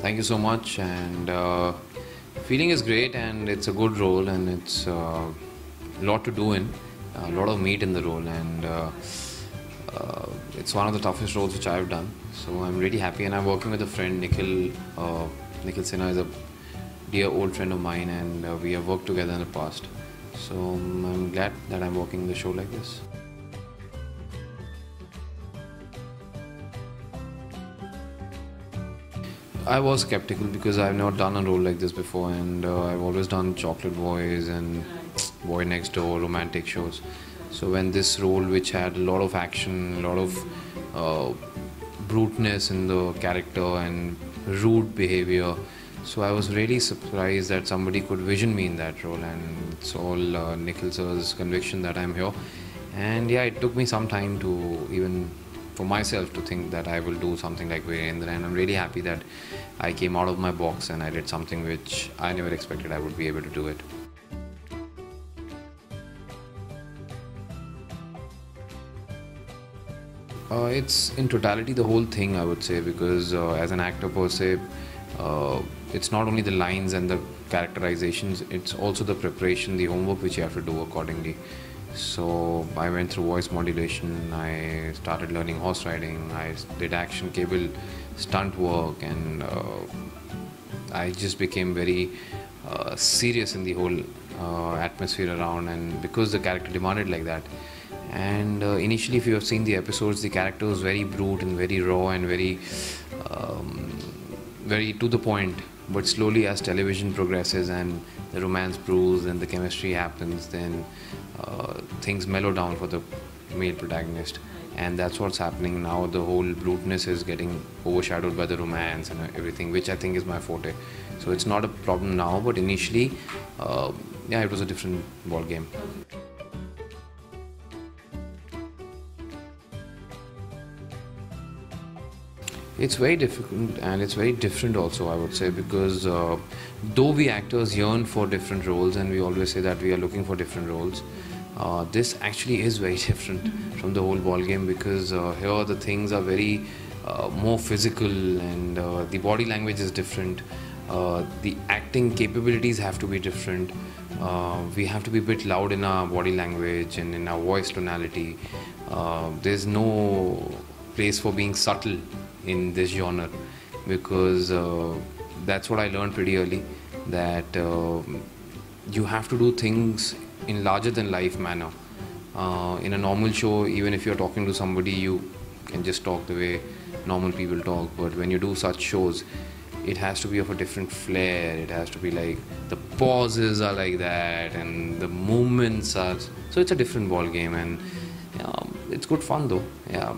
Thank you so much, and feeling is great, and it's a good role, and it's a lot to do in, a lot of meat in the role, and it's one of the toughest roles which I've done. So I'm really happy, and I'm working with a friend, Nikhil. Nikhil Sinha is a dear old friend of mine, and we have worked together in the past. So I'm glad that I'm working the show like this. I was skeptical because I've never done a role like this before, and I've always done chocolate boys and boy next door romantic shows. So when this role, which had a lot of action, a lot of bruteness in the character and rude behavior, so I was really surprised that somebody could vision me in that role, and it's all Nikhil sir's conviction that I'm here. And yeah, it took me some time to even for myself to think that I will do something like Virendra, and I'm really happy that I came out of my box and I did something which I never expected I would be able to do it. It's in totality the whole thing, I would say, because as an actor per se, it's not only the lines and the characterizations, it's also the preparation, the homework which you have to do accordingly. So I went through voice modulation, I started learning horse riding, I did action cable stunt work, and I just became very serious in the whole atmosphere around, and because the character demanded like that. And initially, if you have seen the episodes, the character was very brute and very raw and very to the point. But slowly, as television progresses and the romance brews and the chemistry happens, then things mellow down for the male protagonist. And that's what's happening now. The whole bruteness is getting overshadowed by the romance and everything, which I think is my forte. So it's not a problem now, but initially, yeah, it was a different ball game. It's very difficult, and it's very different also, I would say, because though we actors yearn for different roles and we always say that we are looking for different roles, this actually is very different from the whole ball game, because here the things are very more physical, and the body language is different. The acting capabilities have to be different. We have to be a bit loud in our body language and in our voice tonality. There's no place for being subtle in this genre, because that's what I learned pretty early, that you have to do things in larger than life manner. In a normal show, even if you're talking to somebody, you can just talk the way normal people talk, but when you do such shows, it has to be of a different flair. It has to be like the pauses are like that and the movements are, so it's a different ball game, and it's good fun though. Yeah,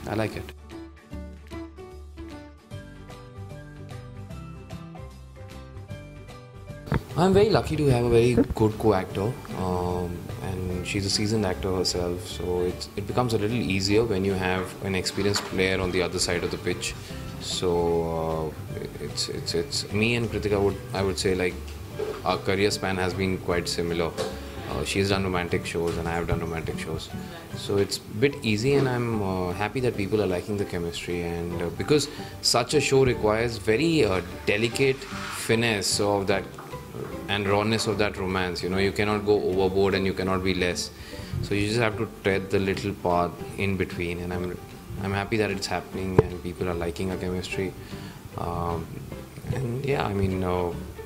I like it. I'm very lucky to have a very good co-actor, and she's a seasoned actor herself, so it becomes a little easier when you have an experienced player on the other side of the pitch. So it's me and Kritika, I would say, like, our career span has been quite similar. She's done romantic shows and I have done romantic shows, so it's a bit easy, and I'm happy that people are liking the chemistry, and because such a show requires very delicate finesse of that and rawness of that romance. You cannot go overboard and you cannot be less, so you just have to tread the little path in between, and I'm happy that it's happening and people are liking our chemistry. And yeah, I mean,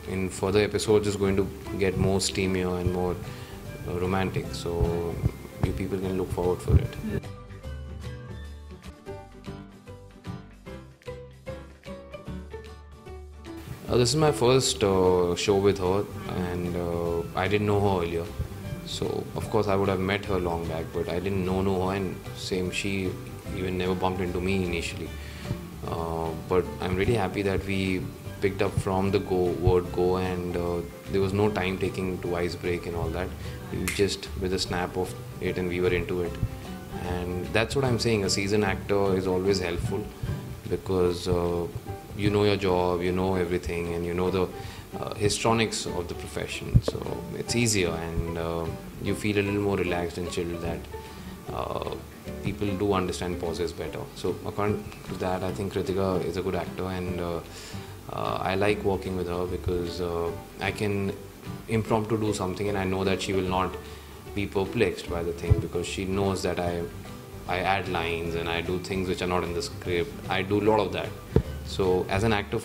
in further episodes it's going to get more steamier and more romantic, so you people can look forward for it. This is my first show with her, and I didn't know her earlier. So of course I would have met her long back, but I didn't know her, and same, she even never bumped into me initially. But I'm really happy that we picked up from the word go, and there was no time taking to ice break and all that. We just with a snap of it, and we were into it. And that's what I'm saying, a seasoned actor is always helpful, because you know your job, you know everything, and you know the histrionics of the profession, so it's easier, and you feel a little more relaxed and chilled, that people do understand pauses better. So according to that, I think Kritika is a good actor, and I like working with her because I can impromptu do something and I know that she will not be perplexed by the thing, because she knows that I add lines and I do things which are not in the script. I do a lot of that. So as an actor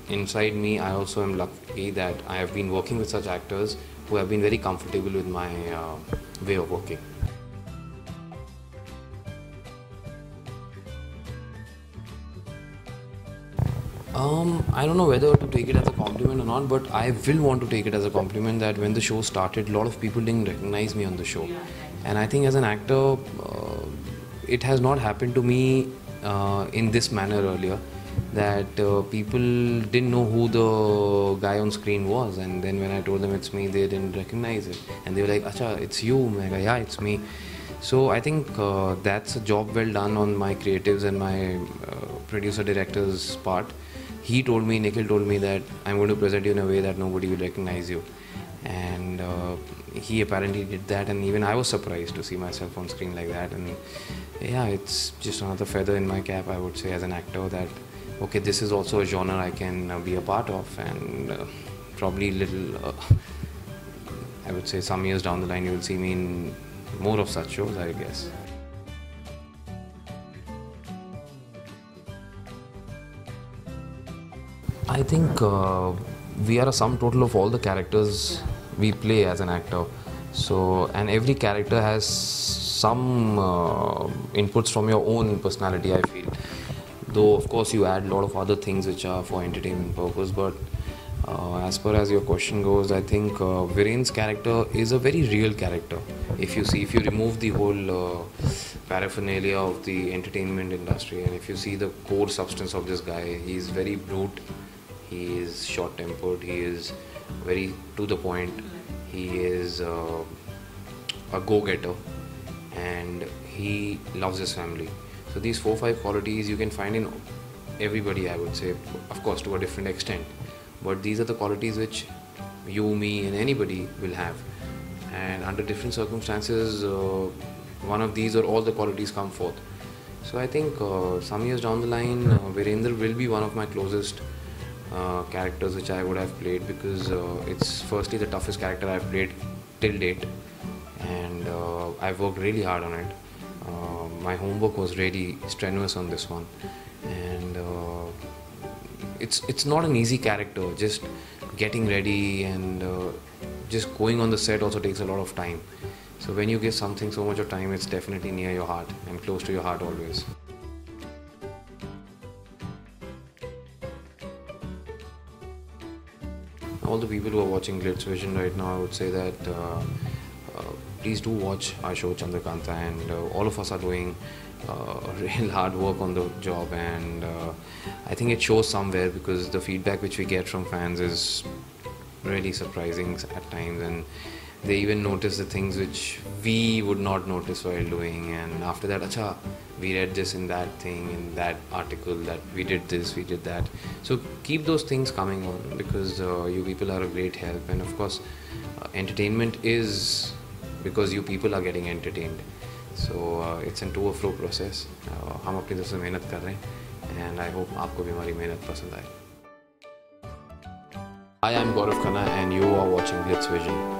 inside me, I also am lucky that I have been working with such actors who have been very comfortable with my way of working. I don't know whether to take it as a compliment or not, but I will want to take it as a compliment that when the show started, a lot of people didn't recognize me on the show. And I think as an actor, it has not happened to me in this manner earlier, that people didn't know who the guy on screen was. And then when I told them it's me, they didn't recognize it. And they were like, Acha, it's you. I'm like, yeah, it's me. So I think that's a job well done on my creatives and my producer director's part. He told me, Nikhil told me that I'm going to present you in a way that nobody will recognize you. And he apparently did that, and even I was surprised to see myself on screen like that. And yeah, it's just another feather in my cap, I would say, as an actor, that okay, this is also a genre I can be a part of. And probably little, I would say some years down the line, you will see me in more of such shows, I guess. I think we are a sum total of all the characters we play as an actor. So, and every character has some inputs from your own personality, I feel. Though, of course, you add a lot of other things which are for entertainment purpose. But as far as your question goes, I think Viren's character is a very real character. If you remove the whole paraphernalia of the entertainment industry, and if you see the core substance of this guy, he's very brute. He is short-tempered. He is very to the point. He is a go-getter, and he loves his family. So these 4-5 qualities you can find in everybody, I would say, of course to a different extent. But these are the qualities which you, me, and anybody will have. And under different circumstances, one of these or all the qualities come forth. So I think some years down the line, Virendra will be one of my closest characters which I would have played, because it's firstly the toughest character I've played till date, and I've worked really hard on it. My homework was really strenuous on this one, and it's not an easy character. Just getting ready and just going on the set also takes a lot of time. So when you give something so much of time, it's definitely near your heart and close to your heart always. All the people who are watching GlitzVision right now, I would say that please do watch our show Chandrakanta, and all of us are doing real hard work on the job, and I think it shows somewhere, because the feedback which we get from fans is really surprising at times, and they even notice the things which we would not notice while doing. And after that, acha, we read this in that thing, in that article, that we did this, we did that. So keep those things coming on, because you people are a great help. And of course, entertainment is because you people are getting entertained. So it's a to and fro process. हम अपनी तरफ से मेहनत कर रहे हैं, and I hope आपको भी हमारी मेहनत पसंद आए. I am Gaurav Khanna, and you are watching GlitzVision.